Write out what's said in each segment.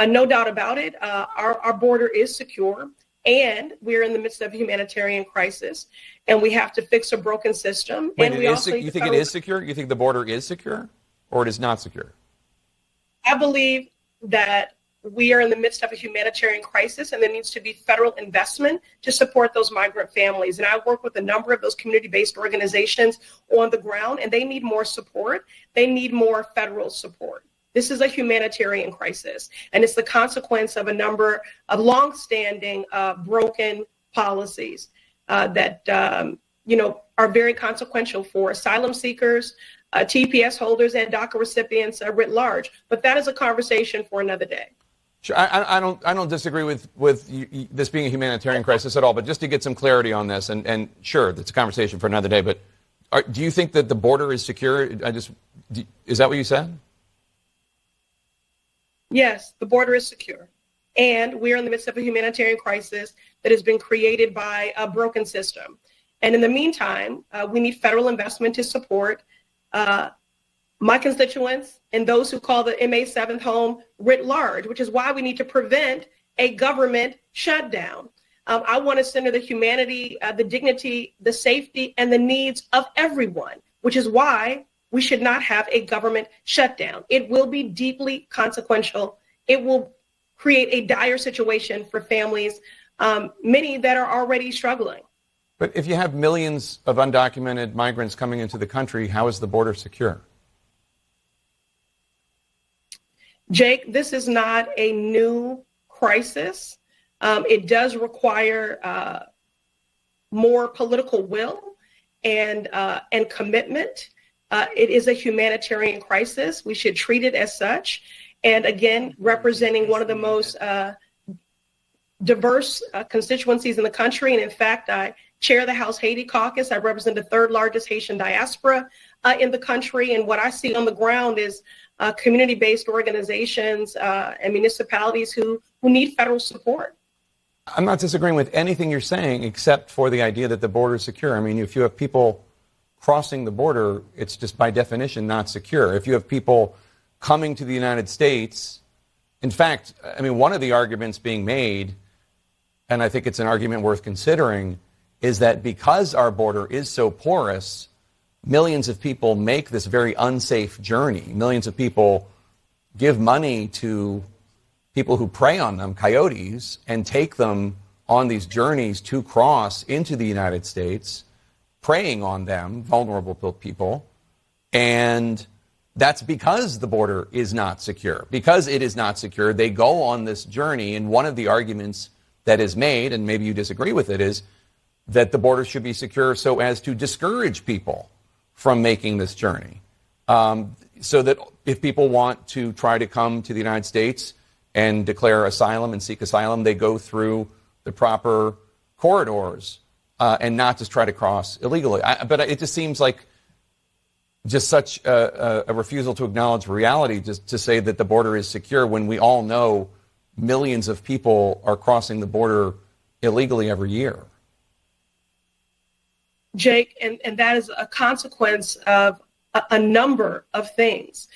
No doubt about it, our border is secure, and we're in the midst of a humanitarian crisis, and we have to fix a broken system. Wait, and we also you think it is secure? You think the border is secure, or it is not secure? I believe that we are in the midst of a humanitarian crisis, and there needs to be federal investment to support those migrant families. And I work with a number of those community-based organizations on the ground, and they need more support. They need more federal support. This is a humanitarian crisis, and it's the consequence of a number of longstanding broken policies that are very consequential for asylum seekers, TPS holders, and DACA recipients writ large. But that is a conversation for another day. Sure, I don't disagree with this being a humanitarian crisis at all. But just to get some clarity on this, and sure, that's a conversation for another day. But do you think that the border is secure? Is that what you said? Yes, the border is secure, and we're in the midst of a humanitarian crisis that has been created by a broken system. And in the meantime, we need federal investment to support my constituents and those who call the MA 7th home writ large, which is why we need to prevent a government shutdown. I want to center the humanity, the dignity, the safety, and the needs of everyone, which is why we should not have a government shutdown. It will be deeply consequential. It will create a dire situation for families, many that are already struggling. But if you have millions of undocumented migrants coming into the country, how is the border secure? Jake, this is not a new crisis. It does require more political will and commitment. It is a humanitarian crisis. We should treat it as such. And again, representing one of the most diverse constituencies in the country. And in fact, I chair the House Haiti Caucus. I represent the third largest Haitian diaspora in the country. And what I see on the ground is community-based organizations and municipalities who need federal support. I'm not disagreeing with anything you're saying, except for the idea that the border is secure. I mean, if you have people crossing the border, it's just by definition not secure. If you have people coming to the United States, in fact, I mean, one of the arguments being made, and I think it's an argument worth considering, is that because our border is so porous, millions of people make this very unsafe journey. Millions of people give money to people who prey on them, coyotes, and take them on these journeys to cross into the United States, preying on them, vulnerable people. And that's because the border is not secure. Because it is not secure, they go on this journey. And one of the arguments that is made, and maybe you disagree with it, is that the border should be secure so as to discourage people from making this journey. So that if people want to try to come to the United States and declare asylum and seek asylum, they go through the proper corridors and not just try to cross illegally. But it just seems like just such a refusal to acknowledge reality, just to say that the border is secure when we all know millions of people are crossing the border illegally every year. Jake, and that is a consequence of a number of things.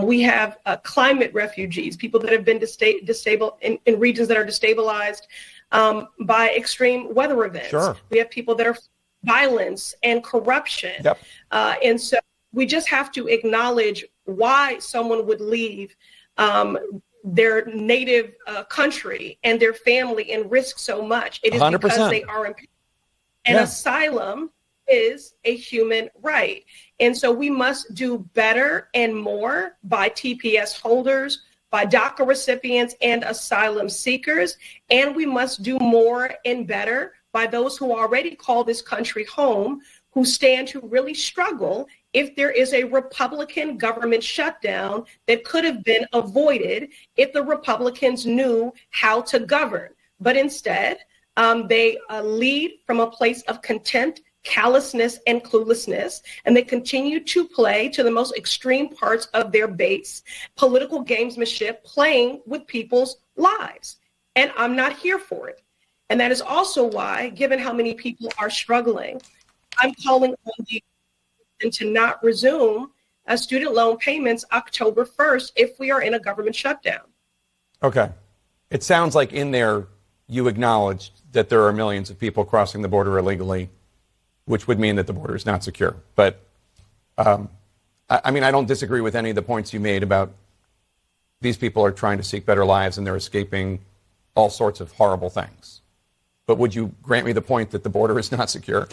We have climate refugees, people that have been disabled in regions that are destabilized by extreme weather events. Sure. We have people that are violence and corruption. Yep. And so we just have to acknowledge why someone would leave their native country and their family and risk so much. It is 100%. Because they are impaired. And asylum is a human right. And so we must do better and more by TPS holders, by DACA recipients and asylum seekers. And we must do more and better by those who already call this country home, who stand to really struggle if there is a Republican government shutdown that could have been avoided if the Republicans knew how to govern. But instead, they lead from a place of contempt, callousness, and cluelessness, and they continue to play to the most extreme parts of their base, political gamesmanship, playing with people's lives. And I'm not here for it. And that is also why, given how many people are struggling, I'm calling on the to not resume student loan payments October 1st if we are in a government shutdown. Okay. It sounds like in there you acknowledged that there are millions of people crossing the border illegally, which would mean that the border is not secure. But, I mean, I don't disagree with any of the points you made about these people are trying to seek better lives and they're escaping all sorts of horrible things. But would you grant me the point that the border is not secure?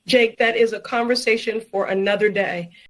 Jake, that is a conversation for another day.